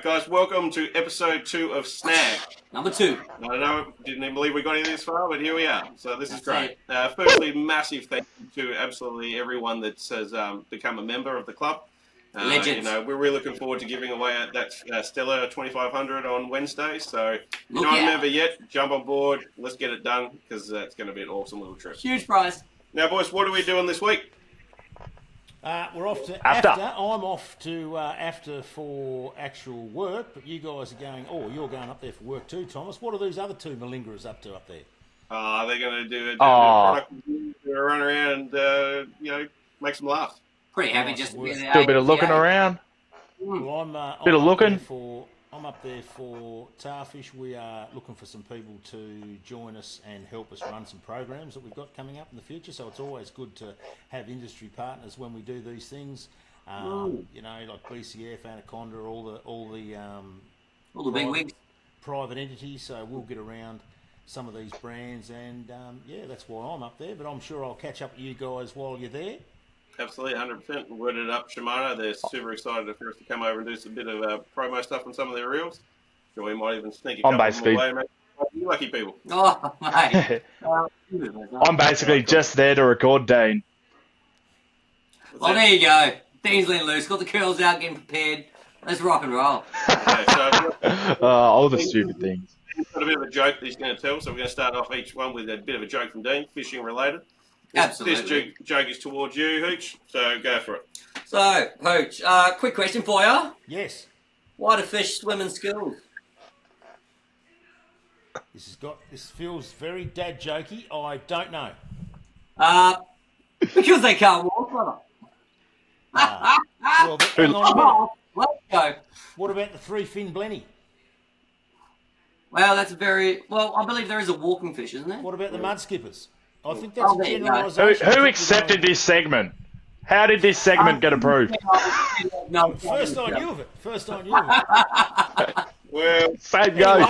right, guys, welcome to episode 2 of Snagged. Number 2. I don't know, didn't even believe we got this far, but here we are. So this is great. Firstly, massive thank you to absolutely everyone that has become a member of the club. Legends. We're really looking forward to giving away that Stellar 2500 on Wednesday. So if you're not a member yet, jump on board. Let's get it done because it's going to be an awesome little trip. Huge prize. Now, boys, what are we doing this week? We're off to after. I'm off to after for actual work, but you guys are going. Oh, you're going up there for work too, Thomas. What are these other two malingerers up to up there? They're going to do a product review, run around and make some laughs. Pretty happy just to do a bit of looking around. Well, bit of looking. I'm up there for Tarfish. We are looking for some people to join us and help us run some programs that we've got coming up in the future. So it's always good to have industry partners when we do these things. Like BCF, Anaconda, all the big wigs, private entities. So we'll get around some of these brands, and that's why I'm up there. But I'm sure I'll catch up with you guys while you're there. Absolutely, 100%. Worded up Shimano. They're super excited for us to come over and do some bit of promo stuff on some of their reels. So we might even sneak a couple of them away, mate. You lucky people. Oh, mate. I'm basically just there to record Dean. Well, there you go. Dean's letting loose. Got the curls out, getting prepared. Let's rock and roll. Okay, so all the stupid things. He's got a bit of a joke that he's going to tell, so we're going to start off each one with a bit of a joke from Dean, fishing related. Absolutely. This joke is towards you, Hooch, so go for it. So, Hooch, quick question for you. Yes. Why do fish swim in schools? This feels very dad jokey. I don't know. Because they can't walk, brother. Well, hang on a minute. Let's go. What about the three-fin blenny? Well, I believe there is a walking fish, isn't there? What about the mud skippers? I think that's a generalisation. Who accepted this segment? How did this segment get approved? No, First I knew of it. Well, same goes.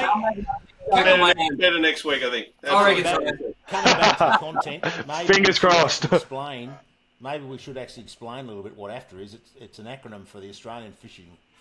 Better next week, I think. I reckon Coming back to the content, Fingers crossed. Maybe we should actually explain a little bit what AFTA is. It's an acronym for the Australian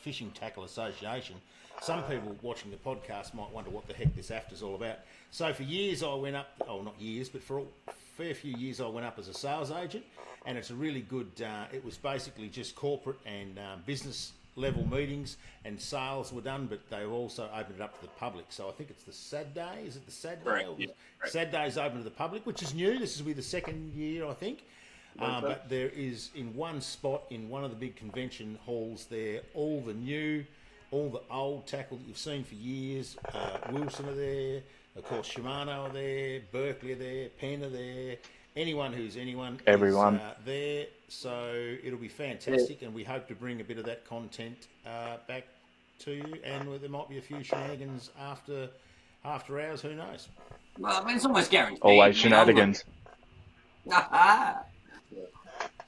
Fishing Tackle Association. Some people watching the podcast might wonder what the heck this AFTA is all about. So for years I went up, not years, but for a fair few years I went up as a sales agent, and it's a really good, it was basically just corporate and business level meetings, and sales were done, but they also opened it up to the public. So I think it's the SAD Day. Is it the SAD Day? Right, yeah, right. SAD Day is open to the public, which is new. This will be the second year, I think. But there is, in one spot, in one of the big convention halls there, all the old tackle that you've seen for years. Wilson are there. Of course, Shimano are there. Berkeley are there. Penn are there. Everyone Everyone. is there. So it'll be fantastic, and we hope to bring a bit of that content back to you. And there might be a few shenanigans after hours. Who knows? Well, I mean, it's almost guaranteed. Always shenanigans.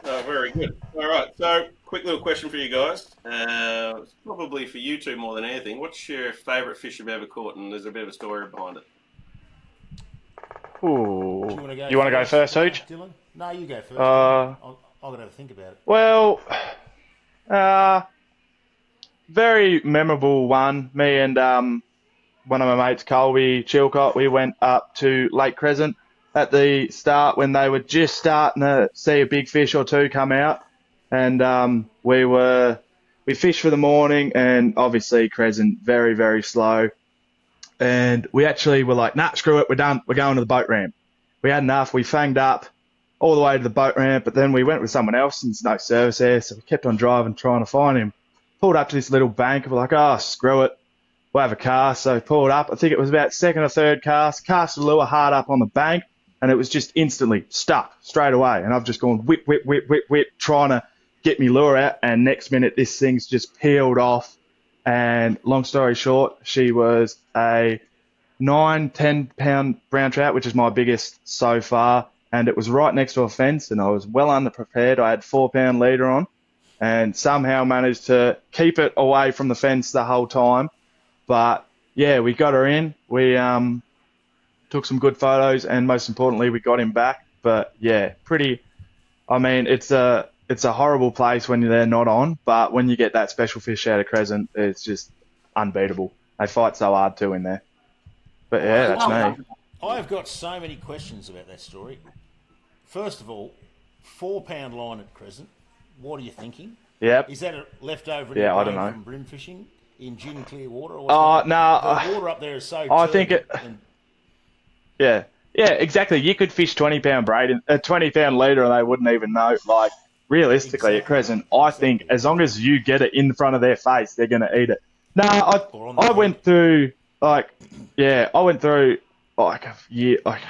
Very good. All right, so quick little question for you guys. It's probably for you two more than anything. What's your favourite fish you've ever caught, and there's a bit of a story behind it? Ooh. You want to go first, Hooch? Dylan? No, you go first. I've got to have a think about it. Well, very memorable one. Me and one of my mates, Colby Chilcott, we went up to Lake Crescent at the start when they were just starting to see a big fish or two come out. And we fished for the morning, and obviously Crescent very, very slow. And we actually were like, nah, screw it, we're done. We're going to the boat ramp. We had enough. We fanged up all the way to the boat ramp, but then we went with someone else and there's no service there. So we kept on driving, trying to find him. Pulled up to this little bank and we're like, oh, screw it. We'll have a cast. So pulled up. I think it was about second or third cast a lure hard up on the bank, and it was just instantly stuck straight away. And I've just gone whip, whip, whip, whip, whip, trying to get me lure out. And next minute, this thing's just peeled off. And long story short, she was a 9-10 pound brown trout, which is my biggest so far. And it was right next to a fence, and I was well underprepared. I had 4 pound leader on, and somehow managed to keep it away from the fence the whole time. But yeah, we got her in. We took some good photos, and most importantly, we got him back. But yeah, it's a horrible place when they're not on, but when you get that special fish out of Crescent, it's just unbeatable. They fight so hard too in there. But yeah, that's me. I've got so many questions about that story. First of all, 4 pound line at Crescent. What are you thinking? Yep. Is that a leftover in Yeah, your I don't brain know. from brim fishing in gin clear water? Or Oh, no. the water up there is so I think turbid it. and Yeah. Yeah, exactly. You could fish 20-pound braid, 20-pound leader, and they wouldn't even know. Like, realistically, at exactly, Crescent, I think exactly. as long as you get it in front of their face, they're going to eat it. No, Or on the I head. went through, like, yeah, I went through, like, a year. Like,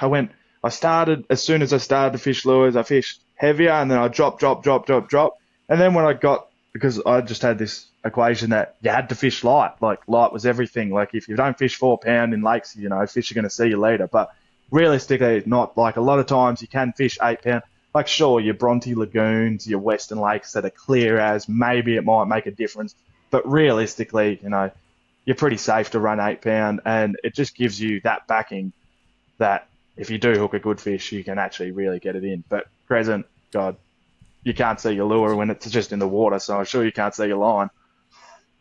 I started, as soon as I started to fish lures, I fished heavier, and then I dropped. And then when I got, because I just had this equation that you had to fish light. Like, light was everything. Like, if you don't fish 4 pound in lakes, fish are going to see you later. But realistically, not like a lot of times you can fish 8 pound. Like, sure, your Bronte lagoons, your Western lakes that are clear as, maybe it might make a difference. But realistically, you're pretty safe to run 8 pound, and it just gives you that backing that if you do hook a good fish, you can actually really get it in. But Crescent, God, you can't see your lure when it's just in the water, so I'm sure you can't see your line.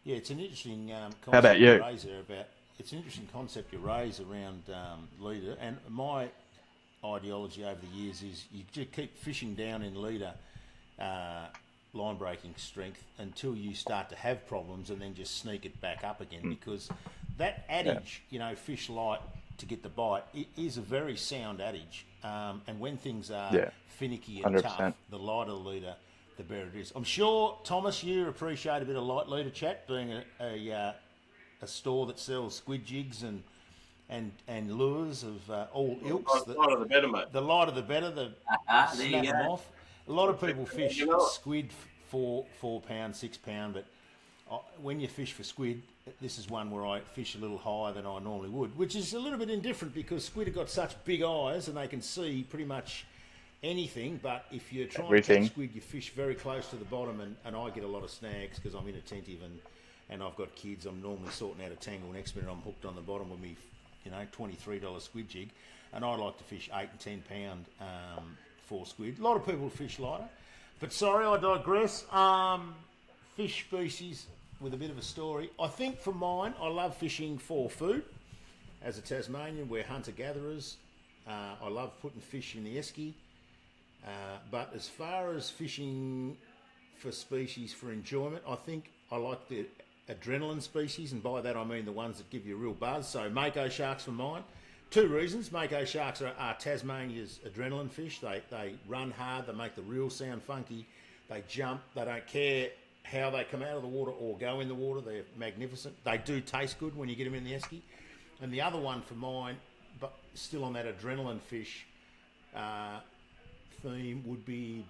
Yeah, it's an interesting How about concept you you? raise there about. It's an interesting concept you raise around leader, and my ideology over the years is you just keep fishing down in leader line breaking strength until you start to have problems, and then just sneak it back up again. Because that adage, fish light to get the bite, it is a very sound adage. And when things are Yeah, finicky and 100%. tough, the lighter the leader, the better it is. I'm sure, Thomas, you appreciate a bit of light leader chat, being a store that sells squid jigs and lures of all ilks. The lighter the better, mate. The lighter the better. The There you snap them go. off. A lot of people fish You know it. squid for 4 pound, 6 pound, but when you fish for squid, this is one where I fish a little higher than I normally would, which is a little bit indifferent because squid have got such big eyes and they can see pretty much anything. But if you're trying to Everything. catch squid, you fish very close to the bottom, and I get a lot of snags because I'm inattentive and I've got kids. I'm normally sorting out a tangle next minute. I'm hooked on the bottom with me, $23 squid jig, and I like to fish 8 and 10 pound for squid. A lot of people fish lighter, but sorry, I digress. Fish species with a bit of a story. I think for mine, I love fishing for food. As a Tasmanian, we're hunter-gatherers. I love putting fish in the esky. But as far as fishing for species for enjoyment, I think I like the adrenaline species, and by that I mean the ones that give you a real buzz. So mako sharks for mine. 2 reasons. Mako sharks are Tasmania's adrenaline fish. They run hard, they make the reel sound funky, they jump, they don't care how they come out of the water or go in the water. They're magnificent. They do taste good when you get them in the esky. And the other one for mine, but still on that adrenaline fish theme, would be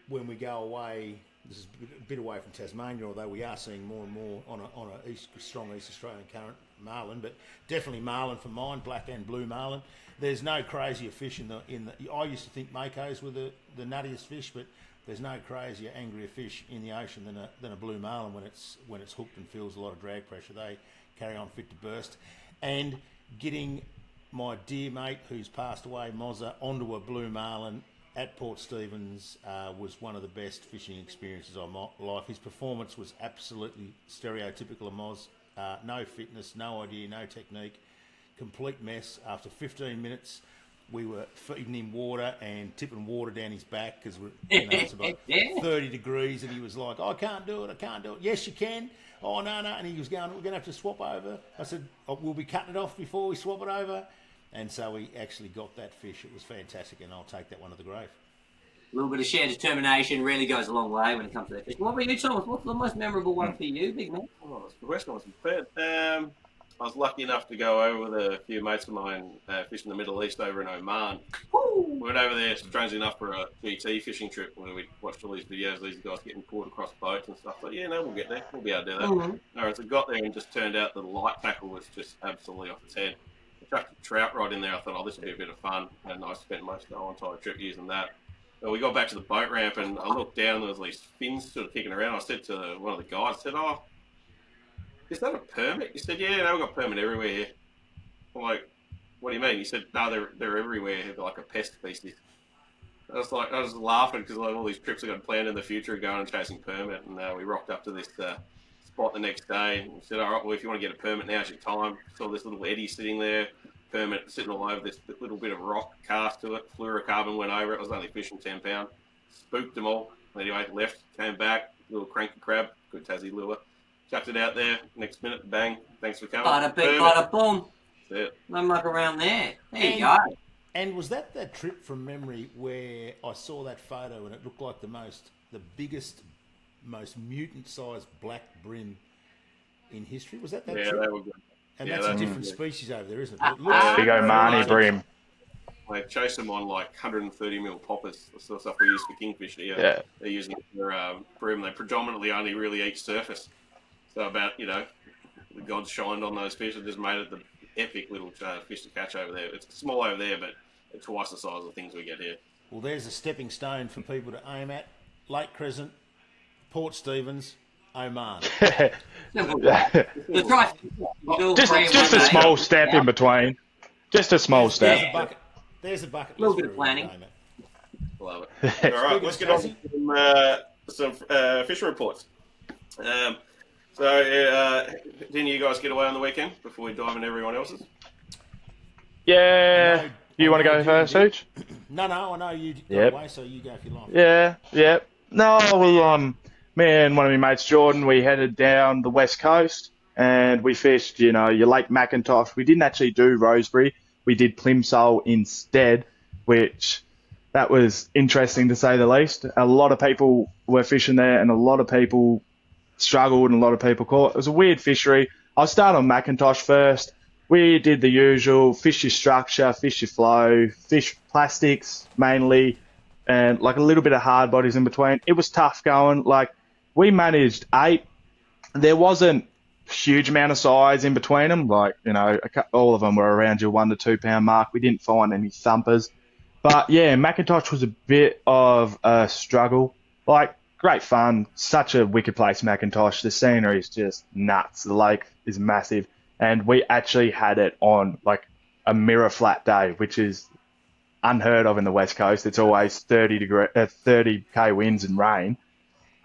when we go away. This is a bit away from Tasmania, although we are seeing more and more on a strong East Australian current, marlin, but definitely marlin for mine, black and blue marlin. There's no crazier fish in the. I used to think makos were the nuttiest fish, but there's no crazier, angrier fish in the ocean than a blue marlin when it's hooked and feels a lot of drag pressure. They carry on fit to burst. And getting my dear mate who's passed away, Mozza, onto a blue marlin at Port Stephens was one of the best fishing experiences of my life. His performance was absolutely stereotypical of Moz. No fitness, no idea, no technique, complete mess. After 15 minutes, we were feeding him water and tipping water down his back because it's about 30 degrees, and he was like, I can't do it. Yes, you can. Oh, no. And he was going, we're going to have to swap over. I said, we'll be cutting it off before we swap it over. And so we actually got that fish. It was fantastic, and I'll take that one to the grave. A little bit of shared determination really goes a long way when it comes to that fish. What about you, Thomas? What's the most memorable one for you, big man? Oh, that's the question wasn't prepared. I was lucky enough to go over with a few mates of mine fishing the Middle East over in Oman. Woo! We went over there, strangely enough, for a GT fishing trip where we watched all these videos of these guys getting pulled across boats and stuff. But yeah, no, we'll get there. We'll be able to do that. Mm-hmm. Alright, so I got there and just turned out the light tackle was just absolutely off its head. I chucked a trout rod in there. I thought, this will be a bit of fun. And I spent most of the whole entire trip using that. But we got back to the boat ramp and I looked down, there was these fins sort of kicking around. I said to one of the guys, is that a permit? He said, yeah, we've got permit everywhere here. I'm like, what do you mean? He said, no, they're everywhere. They're like a pest species. I was laughing because all these trips I got planned in the future going and chasing permit, and we rocked up to this spot the next day. We said, all right, well, if you want to get a permit, now's your time. Saw this little eddy sitting there, permit sitting all over this little bit of rock cast to it. Fluorocarbon went over it. I was only fishing 10 pound. Spooked them all. Anyway, left, came back, little cranky crab, good Tassie lure. Chucked it out there. Next minute, bang. Thanks for coming. Bada bing, bada boom. That's it. No muck around there. There you go. And was that trip from memory where I saw that photo and it looked like the biggest, most mutant-sized black brim in history? Was that Yeah, trip? they were good. And Yeah, that's a they were different good. species over there, isn't it? It looks Big Omani bream. They chase them on like 130 mil poppers, the sort of stuff we use for kingfish here. Yeah. They're using it for bream. They predominantly only really eat surface. So about, the gods shined on those fish and just made it the epic little fish to catch over there. It's small over there, but it's twice the size of the things we get here. Well, there's a stepping stone for people to aim at. Lake Crescent, Port Stephens, Oman. Simple. The try. just a small step in between. Just a small There's step. a bucket. There's a bucket. Little list bit of for everyone planning. to aim at. Love it. All right, let's get on to some fish reports. Didn't you guys get away on the weekend before we dive into everyone else's? Yeah. You want to go first, Hooch? No, I know you got Yep. away, so you go if you like. Yeah. No, me and one of my mates, Jordan, we headed down the west coast and we fished, your Lake Macintosh. We didn't actually do Rosebery. We did Plimsoll instead, which that was interesting to say the least. A lot of people were fishing there and a lot of people struggled and a lot of people caught. It was a weird fishery. I'll start on Macintosh first. We did the usual, fish your structure, fish your flow, fish plastics mainly, and like a little bit of hard bodies in between. It was tough going. Like, we managed 8. There wasn't a huge amount of size in between them. Like, all of them were around your 1 to 2 pound mark. We didn't find any thumpers. But yeah, Macintosh was a bit of a struggle. Like, great fun. Such a wicked place, Macintosh. The scenery is just nuts. The lake is massive. And we actually had it on like a mirror flat day, which is unheard of in the West Coast. It's always 30k winds and rain.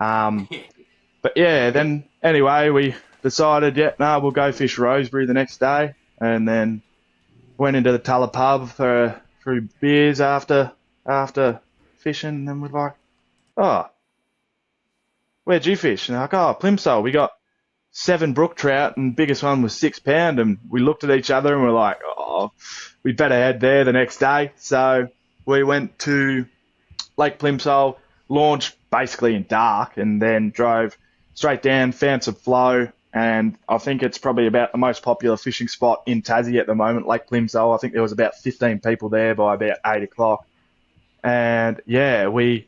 But yeah, then anyway, we decided, we'll go fish Rosebery the next day, and then went into the Tulla pub for a few beers after fishing, and then we're like, oh, where'd you fish? And they're like, oh, Plimsoll. We got 7 brook trout, and biggest one was 6 pound, and we looked at each other and we're like, oh, we better head there the next day. So we went to Lake Plimsoll, launched basically in dark, and then drove straight down, found some flow, and I think it's probably about the most popular fishing spot in Tassie at the moment, Lake Plimsoll. I think there was about 15 people there by about 8 o'clock. And yeah, we're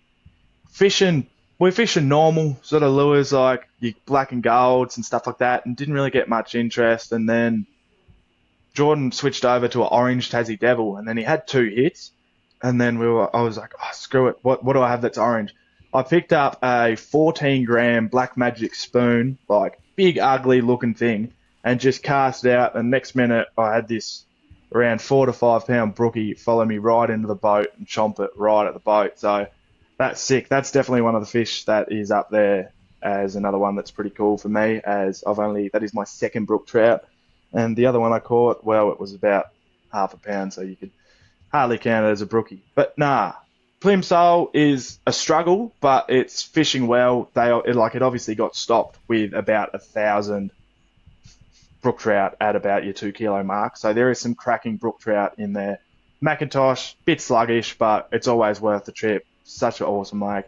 fishing normal sort of lures like your black and golds and stuff like that, and didn't really get much interest. And then Jordan switched over to an orange Tassie Devil, and then he had 2 hits. And then I was like, oh, screw it. What do I have that's orange? I picked up a 14-gram Black Magic spoon, like big ugly looking thing, and just cast it out. And next minute I had this around 4 to 5 pound brookie follow me right into the boat and chomp it right at the boat. So that's sick. That's definitely one of the fish that is up there as another one that's pretty cool for me, as that is my second brook trout. And the other one I caught, well, it was about half a pound, so you could hardly count it as a brookie. But nah, Plimsoll is a struggle, but it's fishing well. It obviously got stopped with about 1,000 brook trout at about your 2 kilo mark. So there is some cracking brook trout in there. Macintosh, bit sluggish, but it's always worth the trip. Such an awesome lake.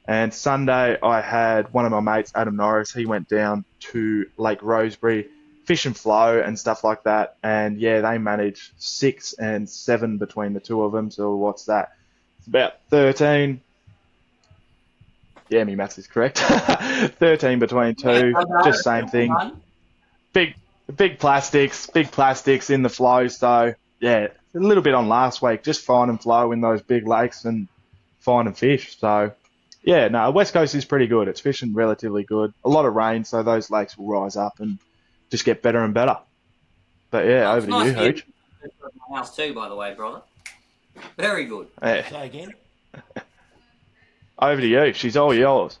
And Sunday I had one of my mates, Adam Norris. He went down to Lake Rosebery, fish and flow and stuff like that. And yeah, they managed 6 and 7 between the two of them. So what's that? It's about 13. Yeah, my maths is correct. 13 between 2, just same thing. Big plastics in the flow. So yeah, a little bit on last week, just finding flow in those big lakes and finding fish. So yeah, no, West Coast is pretty good. It's fishing relatively good. A lot of rain, so those lakes will rise up and just get better and better. But yeah, over to you, Hooch. My house too, by the way, brother. Very good. Say again? Over to you. She's all yours.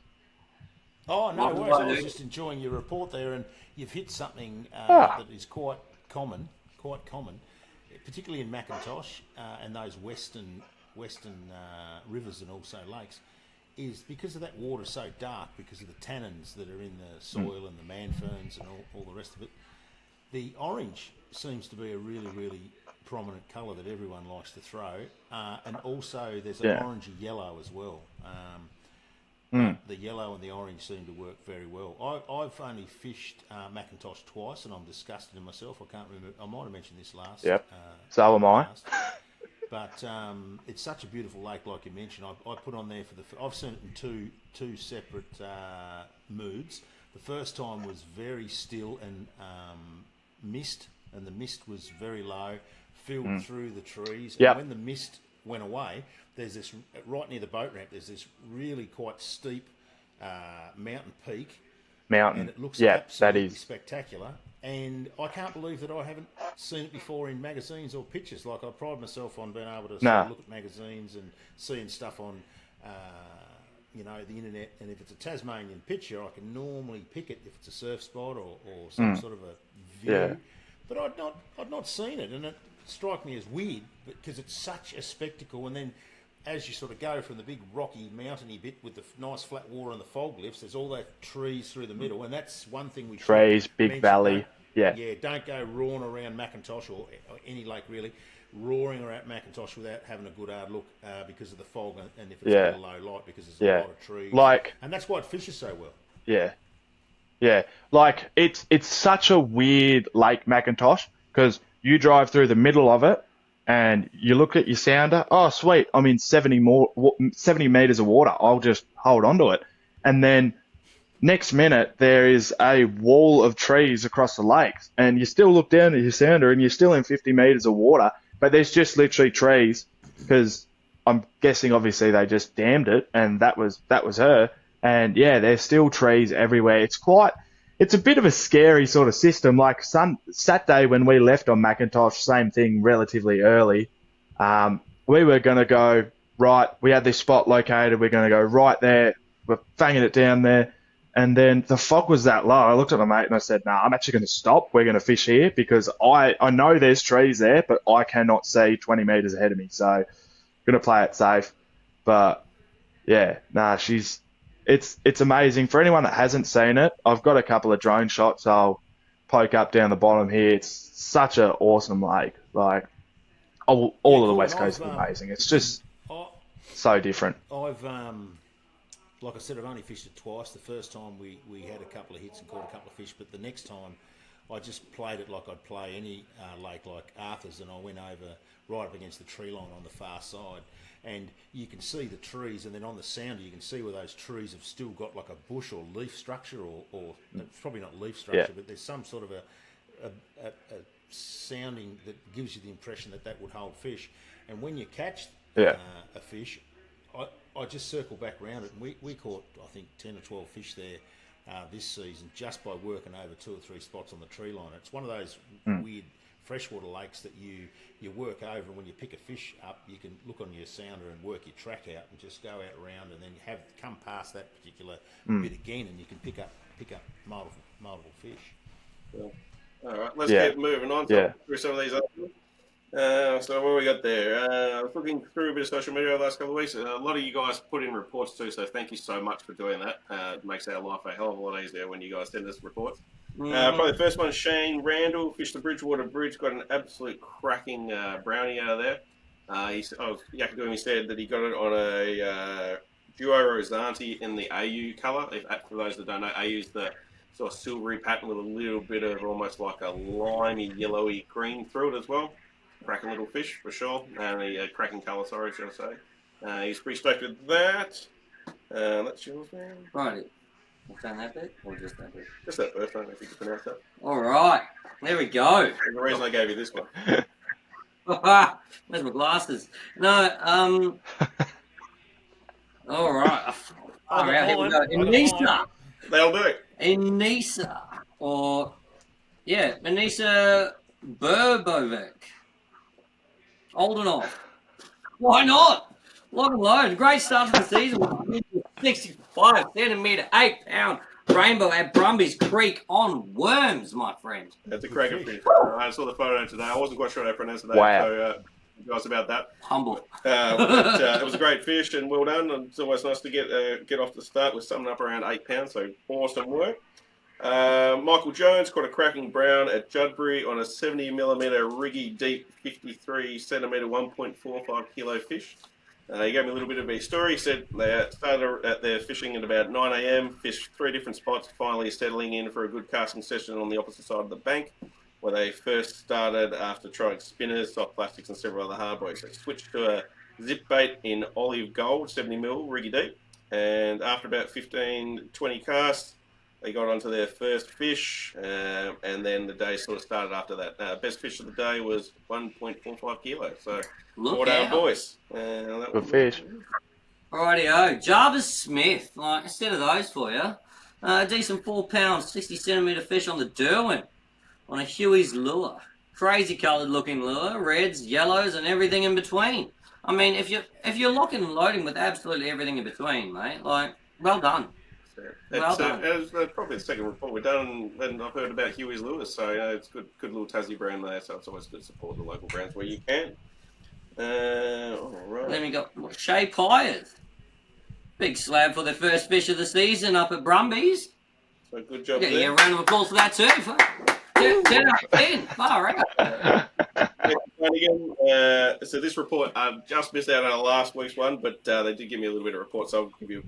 Oh, no Welcome, worries. I was Duke. just enjoying your report there, and you've hit something Ah. that is quite common, particularly in Macintosh and those western rivers and also lakes, is because of that water so dark, because of the tannins that are in the soil and the man ferns and all the rest of it. The orange seems to be a really, really prominent colour that everyone likes to throw, and also there's an orangey yellow as well. But the yellow and the orange seem to work very well. I've only fished Macintosh twice, and I'm disgusted in myself. I can't remember. I might have mentioned this last. Yep. So am I. podcast. But it's such a beautiful lake, like you mentioned. I put on there I've seen it in two separate moods. The first time was very still and mist, and the mist was very low, filled through the trees. Yep. And when the mist went away, there's this right near the boat ramp. There's this really quite steep mountain peak, and it looks absolutely spectacular. And I can't believe that I haven't seen it before in magazines or pictures. Like, I pride myself on being able to sort of look at magazines and seeing stuff on, the internet. And if it's a Tasmanian picture, I can normally pick it if it's a surf spot or some sort of a view. Yeah. But I'd not seen it, and it struck me as weird because it's such a spectacle. And then as you sort of go from the big rocky mountainy bit with the nice flat water and the fog lifts, there's all that trees through the middle, and that's one thing we Trees, should big mention. valley. Yeah. Yeah, don't go roaring around Macintosh or any lake really, roaring around Macintosh without having a good hard look because of the fog and if it's got a low light because there's a lot of trees. And that's why it fishes so well. Yeah. Yeah. Like, it's such a weird Lake Macintosh because you drive through the middle of it and you look at your sounder. Oh, sweet. I'm in 70 meters of water. I'll just hold on to it. And then next minute, there is a wall of trees across the lake, and you still look down at your sounder, and you're still in 50 meters of water, but there's just literally trees, because I'm guessing obviously they just dammed it, and that was her. And yeah, there's still trees everywhere. It's a bit of a scary sort of system. Like Saturday when we left on Macintosh, same thing, relatively early. We were going to go right. We had this spot located. We're going to go right there. We're fanging it down there. And then the fog was that low. I looked at my mate and I said, "Nah, I'm actually going to stop. We're going to fish here because I know there's trees there, but I cannot see 20 meters ahead of me. So I'm going to play it safe." But yeah, it's amazing. For anyone that hasn't seen it, I've got a couple of drone shots I'll poke up down the bottom here. It's such an awesome lake. Like, all of the West Coast is amazing. It's just so different. Like I said, I've only fished it twice. The first time we had a couple of hits and caught a couple of fish, but the next time I just played it like I'd play any lake like Arthur's, and I went over right up against the tree line on the far side, and you can see the trees, and then on the sounder you can see where those trees have still got like a bush or leaf structure, or it's probably not leaf structure, but there's some sort of a sounding that gives you the impression that would hold fish. And when you catch a fish, I just circle back around it, and we caught, I think, 10 or 12 fish there this season just by working over 2 or 3 spots on the tree line. It's one of those weird freshwater lakes that you work over, and when you pick a fish up, you can look on your sounder and work your track out and just go out around, and then come past that particular bit again, and you can pick up multiple fish. Cool. All right, let's keep moving on through some of these other ones. So what we got there? I was looking through a bit of social media over the last couple of weeks. A lot of you guys put in reports too, so thank you so much for doing that. It makes our life a hell of a lot easier when you guys send us reports. Probably the first one, Shane Randall, fished the Bridgewater Bridge, got an absolute cracking brownie out of there. He said that he got it on a Duo Rosanti in the AU colour. For those that don't know, AU is the sort of silvery pattern with a little bit of almost like a limey, yellowy green through it as well. Cracking little fish for sure, and a cracking colour, sorry, should I say. He's pretty stoked with that. That's yours, man. Right. We've done that bit, or just that bit? Just that first one, if you can pronounce that. All right. There we go. There's the reason I gave you this one. Where's my glasses? No, all right. All right, here we go. Enisa. They'll do it. Enisa. Enisa Burbovic. Old and off. Why not? Lock and load. Great start to the season with 65 centimetre, 8 pound rainbow at Brumbies Creek on worms, my friend. That's a cracker fish. I saw the photo today. I wasn't quite sure how to pronounce it. Wow. So, guys about that. Humble. But it was a great fish and well done. And it's always nice to get off the start with something up around 8 pounds. So awesome work. Michael Jones caught a cracking brown at Judbury on a 70mm riggy deep 53cm 1.45 kilo fish. He gave me a little bit of his story. He said they started at their fishing at about 9 a.m, fished 3 different spots, finally settling in for a good casting session on the opposite side of the bank, where they first started after trying spinners, soft plastics, and several other hardboys. They switched to a zip bait in olive gold, 70mm, riggy deep, and after about 15-20 casts, they got onto their first fish, and then the day sort of started after that. Best fish of the day was 1.45 kilos. So, Look well out. boys. Good fish. Rightio. Jarvis Smith, like, instead of those for you, a decent 4 pound, 60 centimetre fish on the Derwent on a Huey's lure. Crazy coloured looking lure, reds, yellows, and everything in between. I mean, if you're locking and loading with absolutely everything in between, mate, like, well done. Well done. It's probably the second report we've done, and I've heard about Huey's Lewis, so it's good little Tassie brand there, so it's always good to support the local brands where you can. All right. Then we got Shea Pyers. Big slab for their first fish of the season up at Brumbies. So good job Yeah, there. a round of applause for that too. 10 out of 10. Far out. Again, so this report, I just missed out on last week's one, but they did give me a little bit of report, so I'll give you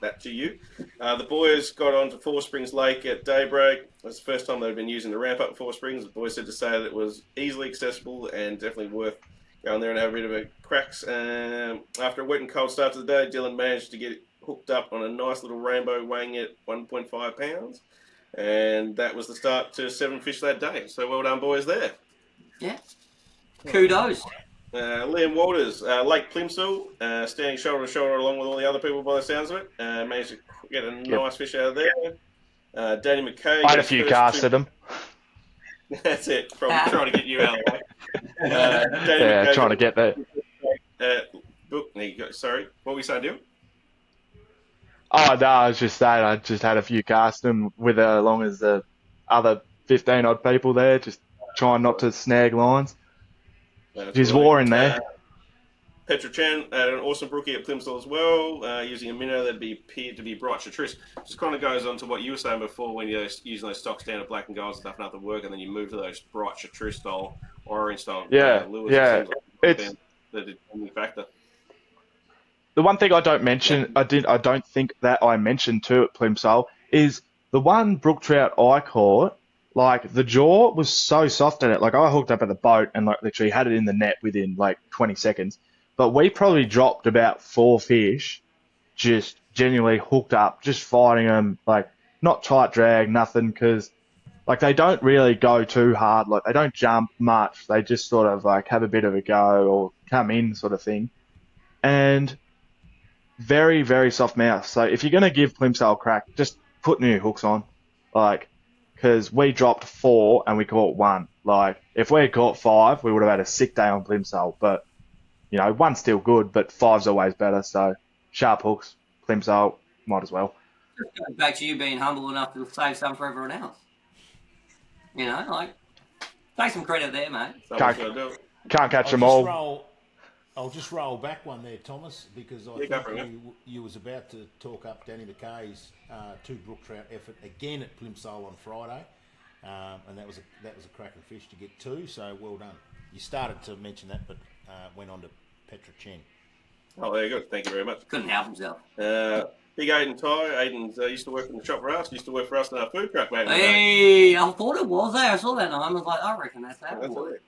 that to you. The boys got onto Four Springs Lake at daybreak. It was the first time they'd been using the ramp up at Four Springs. The boys said to say that it was easily accessible and definitely worth going there and have a bit of a cracks. After a wet and cold start to the day, Dylan managed to get hooked up on a nice little rainbow weighing at 1.5 pounds. And that was the start to 7 fish that day. So well done, boys, there. Yeah. Kudos. Liam Walters, Lake Plimsoll, standing shoulder to shoulder along with all the other people by the sounds of it. Managed to get a nice fish out of there. Danny McKay. I had a few casts at them. That's it, from trying to get you out of the way. Danny Yeah, McKay, trying to get there. Brook, there you go. Sorry, what were you saying, Dylan? Oh, no, I was just saying I just had a few casts them with along as the other 15 odd people there, just trying not to snag lines. There's war in there. Petra Chan had an awesome brookie at Plimsoll as well, using a minnow that appeared to be bright chartreuse. Just kind of goes on to what you were saying before when you're using those stock standard black and golds and stuff, nothing work, and then you move to those bright chartreuse style, orange style lures. Yeah. It seems like the determining factor. The one thing I don't mention, I don't think that I mentioned too at Plimsoll, is the one brook trout I caught. Like, the jaw was so soft in it. Like, I hooked up at the boat and, like, literally had it in the net within, like, 20 seconds. But we probably dropped about 4 fish, just genuinely hooked up, just fighting them. Like, not tight drag, nothing, because, like, they don't really go too hard. Like, they don't jump much. They just sort of, like, have a bit of a go or come in sort of thing. And very, very soft mouth. So if you're going to give Plimsoll a crack, just put new hooks on. Like, because we dropped 4 and we caught 1. Like, if we had caught 5, we would have had a sick day on Plimsoll. But, you know, 1's still good, but 5's always better. So, sharp hooks, Plimsoll, might as well. Back to you being humble enough to save some for everyone else. You know, like, take some credit there, mate. Can't catch them all. I'll just roll back one there, Thomas, because I think you was about to talk up Danny McKay's 2 brook trout effort again at Plimsoll on Friday, and that was a cracking fish to get 2. So well done. You started to mention that, but went on to Petra Chen. Oh, there you go. Thank you very much. Couldn't help himself. Big Aiden Ty. Aiden's used to work in the shop for us. Used to work for us in our food truck back in the day. Hey, I thought it was there. I saw that name. I was like, I reckon that's that That's boy. it.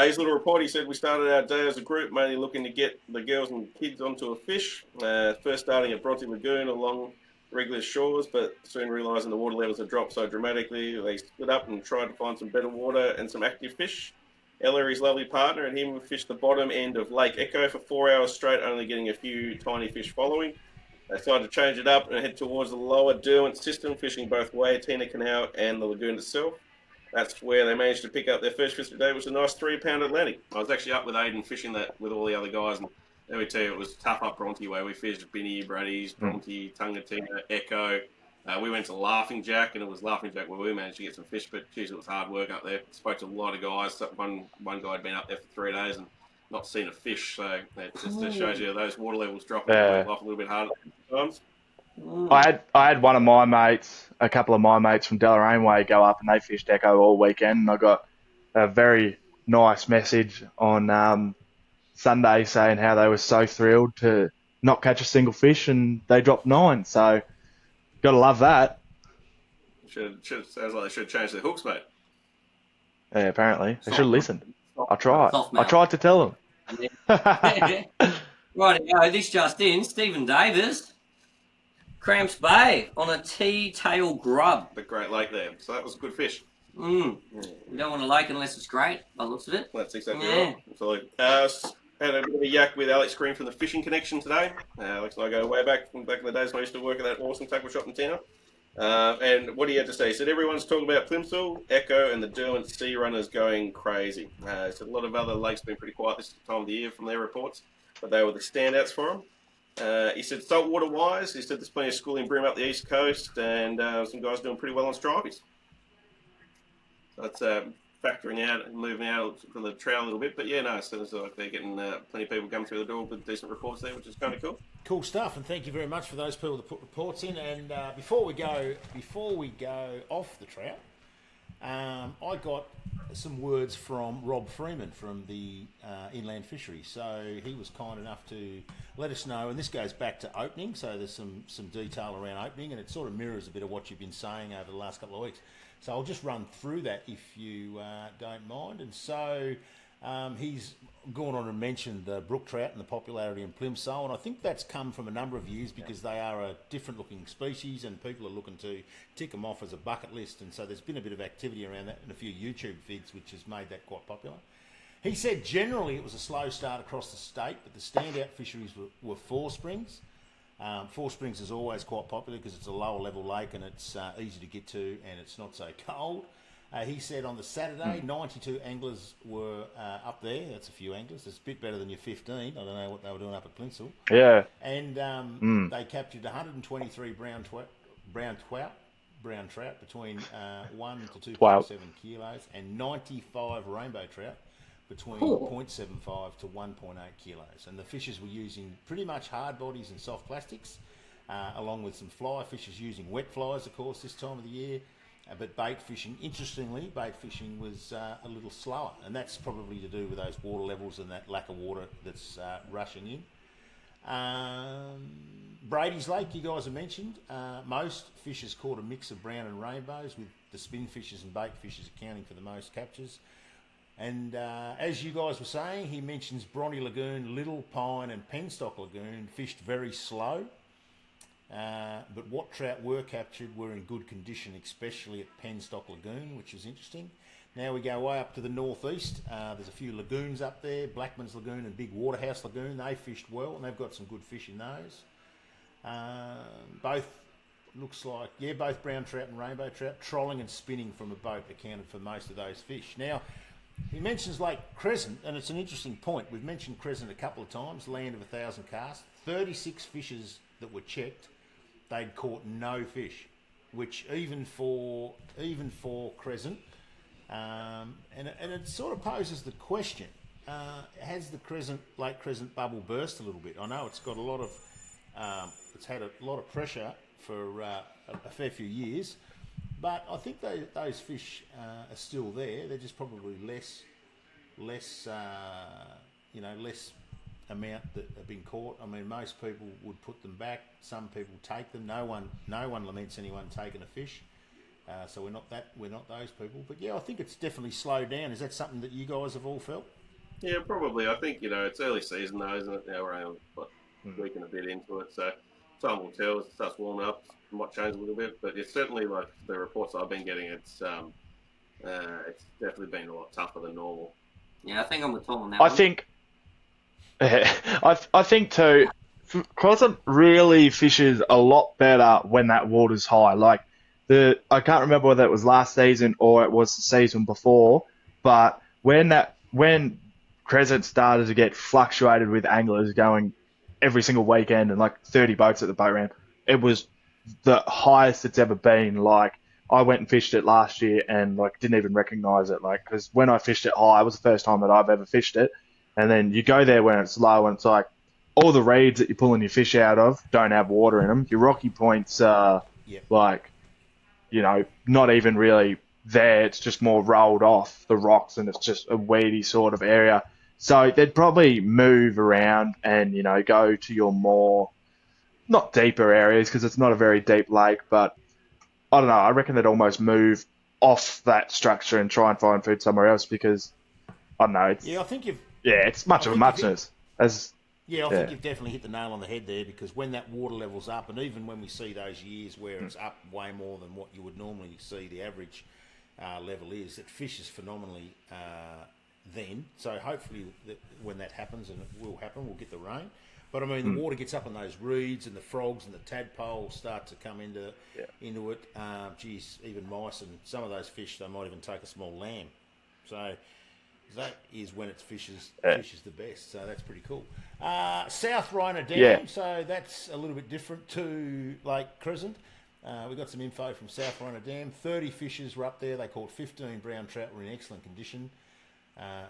His little report, he said, we started our day as a group, mainly looking to get the girls and kids onto a fish. First starting at Bronte Lagoon along regular shores, but soon realising the water levels had dropped so dramatically, they split up and tried to find some better water and some active fish. Ella, his lovely partner, and him fished the bottom end of Lake Echo for 4 hours straight, only getting a few tiny fish following. They decided to change it up and head towards the lower Derwent system, fishing both Wayatina Canal and the lagoon itself. That's where they managed to pick up their first fish today, which was a nice 3 pound Atlantic. I was actually up with Aiden fishing that with all the other guys, and let me tell you, it was tough up Bronte way. We fished Binny, Brady's, Bronte, Tungatina, Echo. We went to Laughing Jack, and it was Laughing Jack where we managed to get some fish, but geez, it was hard work up there. Spoke to a lot of guys. One guy had been up there for 3 days and not seen a fish, so it just shows you those water levels dropping Yeah. off a little bit harder sometimes. I had one of my mates, a couple of my mates from Deloraine Way go up and they fished Echo all weekend, and I got a very nice message on Sunday saying how they were so thrilled to not catch a single fish and they dropped 9. So, gotta love that. Sounds like they should change their hooks, mate. Yeah, apparently they should have listened. I tried. Soft I mouth. tried to tell them. Right, this just in. Stephen Davis, Cramps Bay on a tea-tail grub. The Great Lake there, so that was a good fish. You don't want a lake unless it's great, by the looks of it. That's exactly Yeah. right. Absolutely. Had a bit of a yak with Alex Green from the Fishing Connection today. Alex and I go way back in the days when I used to work at that awesome tackle shop in Tina. And what he had to say, he said everyone's talking about Plimsoll, Echo, and the Derwent Sea Runners going crazy. He said a lot of other lakes have been pretty quiet this time of the year from their reports, but they were the standouts for him. He said saltwater wise, he said there's plenty of schooling bream up the east coast, and some guys doing pretty well on stripies. So that's factoring out and moving out from the trail a little bit, but yeah, no, so it's like they're getting plenty of people coming through the door with decent reports there, which is kind of cool. Cool stuff, and thank you very much for those people that put reports in. And before we go off the trout, I got some words from Rob Freeman from the Inland Fishery. So he was kind enough to let us know, and this goes back to opening. So there's some detail around opening, and it sort of mirrors a bit of what you've been saying over the last couple of weeks. So I'll just run through that if you don't mind. And so he's gone on and mentioned the brook trout and the popularity in Plimsoll, and I think that's come from a number of years because they are a different looking species and people are looking to tick them off as a bucket list, and so there's been a bit of activity around that and a few YouTube vids which has made that quite popular. He said generally it was a slow start across the state, but the standout fisheries were Four Springs. Four Springs is always quite popular because it's a lower level lake and it's easy to get to and it's not so cold. He said on the Saturday, 92 anglers were up there. That's a few anglers. It's a bit better than your 15. I don't know what they were doing up at Plimsoll. Yeah. And they captured 123 brown trout between 1 to 2.7 kilos and 95 rainbow trout between 0.75 to 1.8 kilos. And the fishers were using pretty much hard bodies and soft plastics, along with some fly fishers using wet flies, of course, this time of the year. But bait fishing, interestingly, was a little slower, and that's probably to do with those water levels and that lack of water that's rushing in. Brady's Lake, you guys have mentioned. Most fishers caught a mix of brown and rainbows, with the spin fishers and bait fishers accounting for the most captures. And as you guys were saying, he mentions Bronte Lagoon, Little Pine and Penstock Lagoon fished very slow. But what trout were captured were in good condition, especially at Penstock Lagoon, which is interesting. Now we go way up to the northeast. There's a few lagoons up there, Blackman's Lagoon and Big Waterhouse Lagoon. They fished well, and they've got some good fish in those. Both brown trout and rainbow trout, trolling and spinning from a boat accounted for most of those fish. Now, he mentions Lake Crescent, and it's an interesting point. We've mentioned Crescent a couple of times, land of 1,000 casts. 36 fishers that were checked, they'd caught no fish, which even for Crescent, and it sort of poses the question: has the Lake Crescent bubble burst a little bit? I know it's got a lot of, it's had a lot of pressure for a fair few years, but I think those fish are still there. They're just probably less amount that have been caught. I mean, most people would put them back. Some people take them. No one laments anyone taking a fish. So we're not those people. But yeah, I think it's definitely slowed down. Is that something that you guys have all felt? Yeah, probably. I think it's early season though, isn't it? Now we're only a week and a bit into it, so time will tell. As it starts warming up, it might change a little bit. But it's certainly, like the reports I've been getting, it's definitely been a lot tougher than normal. Yeah, I think I'm with Tom on that I one. think too, Crescent really fishes a lot better when that water's high. Like I can't remember whether it was last season or it was the season before, but when Crescent started to get fluctuated with anglers going every single weekend and like 30 boats at the boat ramp. It was the highest it's ever been. Like I went and fished it last year and like didn't even recognize it. Like because when I fished it high, it was the first time that I've ever fished it. And then you go there when it's low and it's like all the reeds that you're pulling your fish out of don't have water in them. Your rocky points are Yep. like not even really there. It's just more rolled off the rocks and it's just a weedy sort of area. So they'd probably move around and, go to your more, not deeper areas because it's not a very deep lake, but I don't know. I reckon they'd almost move off that structure and try and find food somewhere else because, I don't know, Yeah, I think you've. it's I much of a think you've hit, muchness. As, yeah, I yeah. think you've definitely hit the nail on the head there because when that water level's up, and even when we see those years where it's up way more than what you would normally see the average level is, it fishes phenomenally then. So hopefully when that happens, and it will happen, we'll get the rain. But I mean, the water gets up on those reeds, and the frogs and the tadpoles start to come into it. Geez, even mice and some of those fish, they might even take a small lamb. So that is when it fishes the best. So that's pretty cool. South Rhino Dam. Yeah. So that's a little bit different to Lake Crescent. We got some info from South Rhino Dam. 30 fishes were up there. They caught 15 brown trout. Were in excellent condition.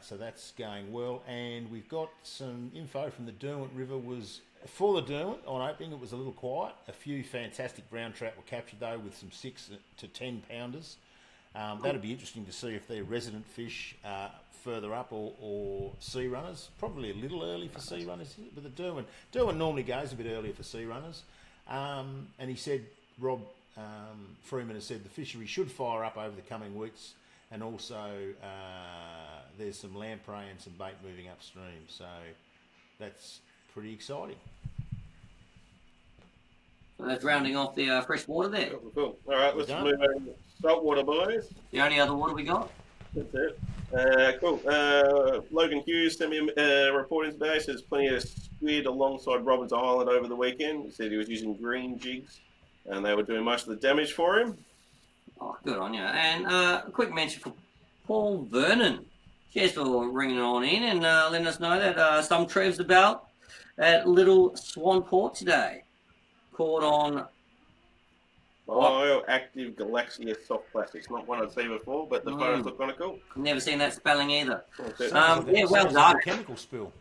So that's going well. And we've got some info from the Derwent River. Was for the Derwent on opening, it was a little quiet. A few fantastic brown trout were captured though, with some 6 to 10 pounders. That'd be interesting to see if they're resident fish further up or sea runners. Probably a little early for sea runners, but the Derwent normally goes a bit earlier for sea runners. And he said, Rob Freeman has said the fishery should fire up over the coming weeks, and also there's some lamprey and some bait moving upstream. So that's pretty exciting. So that's rounding off the fresh water there. Cool. All right, let's move over to saltwater, boys. The only other water we got? That's it. Cool. Logan Hughes sent me a report in today. Says plenty of squid alongside Roberts Island over the weekend. He said he was using green jigs, and they were doing most of the damage for him. Oh, good on you. And a quick mention for Paul Vernon. Cheers for ringing on in and letting us know that some trevs about at Little Swan Port today. Caught on Bioactive Galaxia soft plastics. Not one I'd seen before, but the photos look kind of cool. Never seen that spelling either. Sounds well like done. a chemical spill.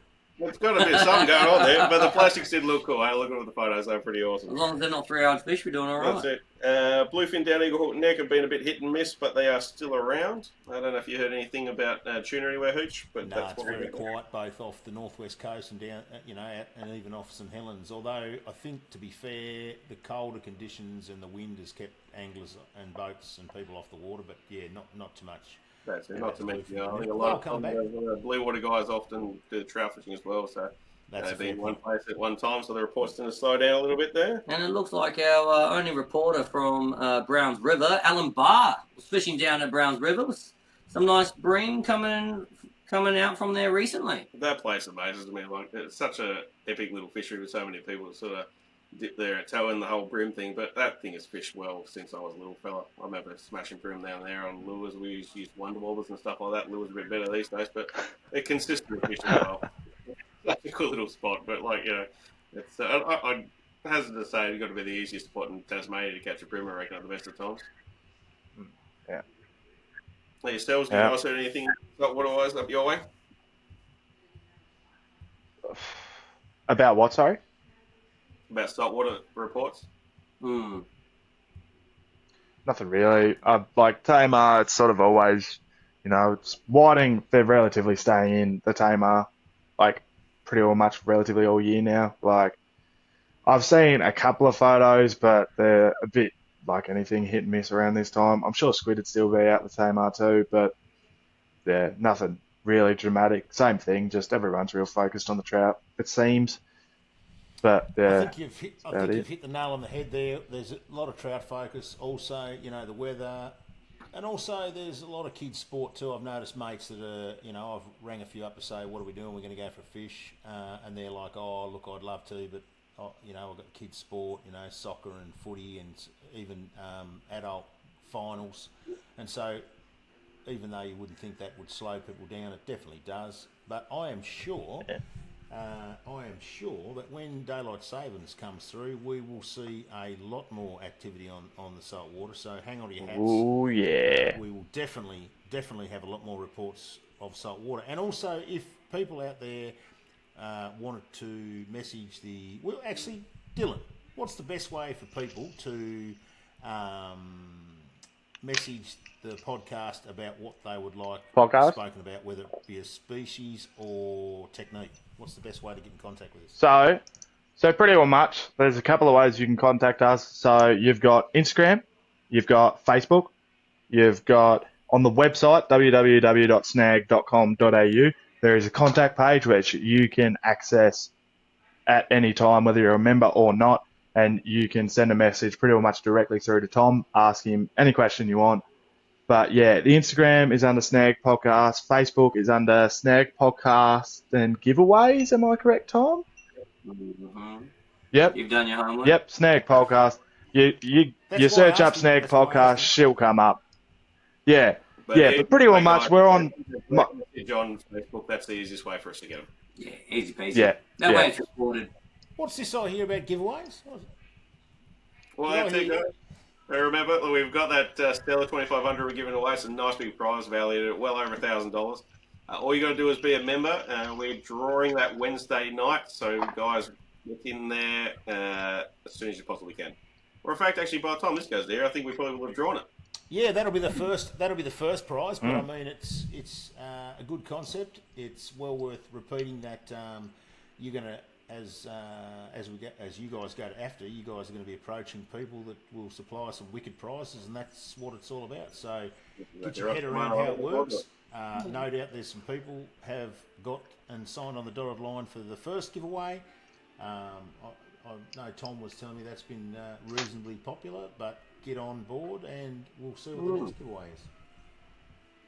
It's got a bit of something going on there, but the plastics did look cool. I look at the photos; they're pretty awesome. As long as they're not 3-eyed fish, we're doing all right. That's it. Bluefin down Eagle Hawk Neck have been a bit hit and miss, but they are still around. I don't know if you heard anything about tuna anywhere, Hooch, but No, that's it's what very we've got. quiet, both off the northwest coast and down, out, and even off St Helens. Although I think, to be fair, the colder conditions and the wind has kept anglers and boats and people off the water. But yeah, not too much. That's it. Not to mention, I think a They'll lot come back. of blue water guys often do trout fishing as well, so That's they've been in one place at one time, so the reports tend to slow down a little bit there. And it looks like our only reporter from Browns River, Alan Barr, was fishing down at Browns River with some nice bream coming out from there recently. That place amazes me. Like, it's such a epic little fishery with so many people that sort of dip there and tow in the whole bream thing. But that thing has fished well since I was a little fella. I remember smashing bream down there on lures. We used to use wonder wobbers and stuff like that. Lures are a bit better these days, but it consistently fished well. Such a cool little spot, but it's I hazard to say it's got to be the easiest spot in Tasmania to catch a bream, I reckon, at the best of times. Yeah. Hey, yourselves, do you guys heard anything saltwater-wise up your way? About what, sorry? About saltwater reports? Nothing really. Like Tamar, it's sort of always, it's whiting. They're relatively staying in the Tamar, like pretty much relatively all year now. Like I've seen a couple of photos, but they're a bit like anything hit and miss around this time. I'm sure squid would still be out the Tamar too, but yeah, nothing really dramatic. Same thing, just everyone's real focused on the trout, it seems. But I think you've hit the nail on the head there. There's a lot of trout focus. Also, the weather, and also there's a lot of kids sport too. I've noticed mates that are, I've rang a few up to say, what are we doing? We're going to go for a fish, and they're like, oh look, I'd love to, but I've got kids sport, soccer and footy, and even adult finals, and so even though you wouldn't think that would slow people down, it definitely does. But I am sure that when daylight savings comes through, we will see a lot more activity on the salt water. So hang on to your hats. Oh yeah. We will definitely have a lot more reports of salt water. And also, if people out there wanted to message actually, Dylan, what's the best way for people to message the podcast about what they would like spoken about, whether it be a species or technique? What's the best way to get in contact with us? So pretty well much. There's a couple of ways you can contact us. So you've got Instagram, you've got Facebook, you've got on the website www.snagged.com.au. There is a contact page which you can access at any time, whether you're a member or not, and you can send a message pretty much directly through to Tom, ask him any question you want. But yeah, the Instagram is under Snag Podcast, Facebook is under Snag Podcast and Giveaways. Am I correct, Tom? Mm-hmm. Yep. You've done your homework? Yep, Snag Podcast. You search up Snag Podcast, she'll come up. Yeah. But pretty well much we're on John Facebook. That's the easiest way for us to get them. Yeah, easy peasy. Yeah. No way it's recorded. What's this I hear about giveaways? Well, that's it, guys. Remember, we've got that Stellar 2500 we're giving away. It's a nice big prize valued at well over $1,000. All you got to do is be a member. We're drawing that Wednesday night, so guys, get in there as soon as you possibly can. Or in fact, actually, by the time this goes there, I think we probably would have drawn it. Yeah, that'll be the first prize. But I mean, it's a good concept. It's well worth repeating that you're gonna. As you guys go to after, you guys are going to be approaching people that will supply some wicked prizes, and that's what it's all about. So get your head around how it works. No doubt there's some people have got and signed on the dotted line for the first giveaway. I know Tom was telling me that's been reasonably popular, but get on board and we'll see what the next giveaway is.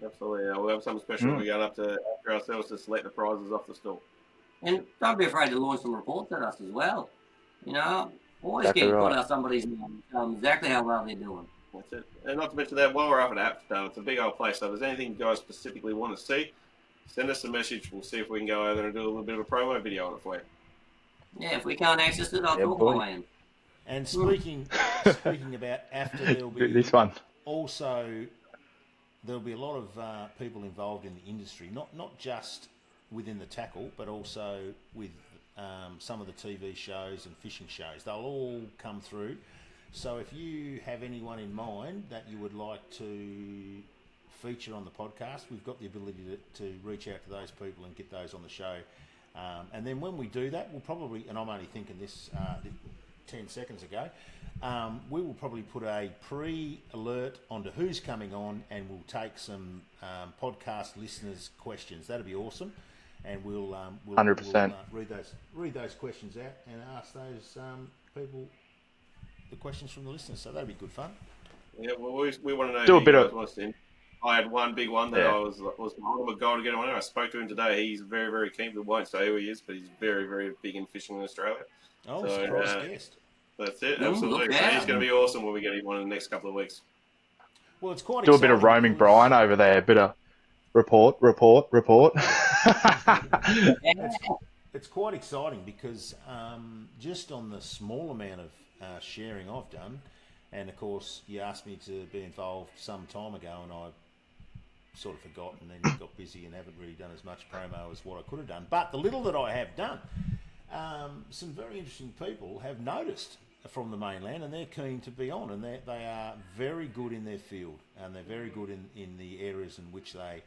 Absolutely. We'll have something special. We're going up to after ourselves to select the prizes off the stall. And don't be afraid to launch some reports at us as well. You know, always Exactly get right. put out somebody's name, exactly how well they're doing. That's it. And not to mention that, while we're up at Apstow, it's a big old place. So if there's anything you guys specifically want to see, send us a message. We'll see if we can go over there and do a little bit of a promo video on it for you. Yeah, if we can't access it, I'll talk boy. my way in. And speaking about after, there'll be this one. also there'll be a lot of people involved in the industry, not just within the tackle, but also with some of the TV shows and fishing shows. They'll all come through. So if you have anyone in mind that you would like to feature on the podcast, we've got the ability to reach out to those people and get those on the show. And then when we do that, we'll probably, and I'm only thinking this 10 seconds ago, we will probably put a pre-alert onto who's coming on, and we'll take some podcast listeners' questions. That'd be awesome. And we'll 100%. read those questions out and ask those people the questions from the listeners. So that'd be good fun. Yeah, well, we want to know. Do a bit of. I had one big one that I was my goal to get on. I spoke to him today. He's very, very keen. We won't say who he is, but he's very, very big in fishing in Australia. Oh, surprise guest. That's it. Absolutely. So he's going to be awesome when we get him on in the next couple of weeks. Well, it's quite Do a bit of roaming Brian over there. A bit of report. It's quite exciting because just on the small amount of sharing I've done, and of course you asked me to be involved some time ago, and I sort of forgot and then got busy and haven't really done as much promo as what I could have done. But the little that I have done, some very interesting people have noticed from the mainland, and they're keen to be on, and they are very good in their field, and they're very good in the areas in which they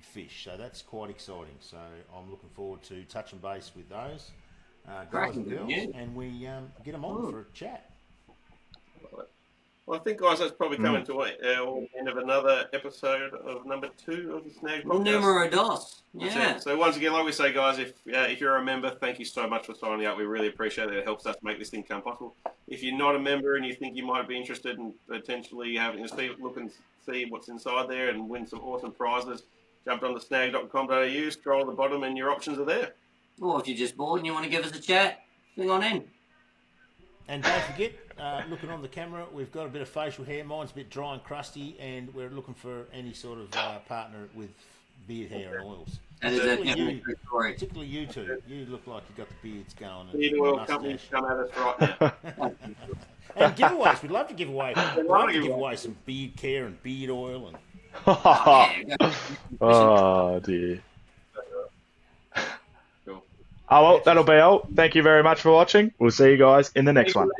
fish. So that's quite exciting. So I'm looking forward to touching base with those guys and girls, and we get them on for a chat. Well, I think, guys, that's probably coming to the end of another episode of number 2 of the Snagged podcast. Numero dos. Yeah. So once again, like we say, guys, if you're a member, thank you so much for signing up. We really appreciate it. It helps us make this thing come possible. If you're not a member and you think you might be interested in potentially having to look and see what's inside there and win some awesome prizes, jump on the snag.com.au, scroll to the bottom, and your options are there. Or if you're just bored and you want to give us a chat, hang on in. And don't forget, looking on the camera, we've got a bit of facial hair. Mine's a bit dry and crusty, and we're looking for any sort of partner with beard hair and oils. And is that Particularly you two. You look like you've got the beards going. Beard And oil mustache. companies come at us right now. And giveaways. We'd love to give away. We'd love to give away some beard care and beard oil. And Oh dear. Cool. Oh well, that'll be all. Thank you very much for watching. We'll see you guys in the next one.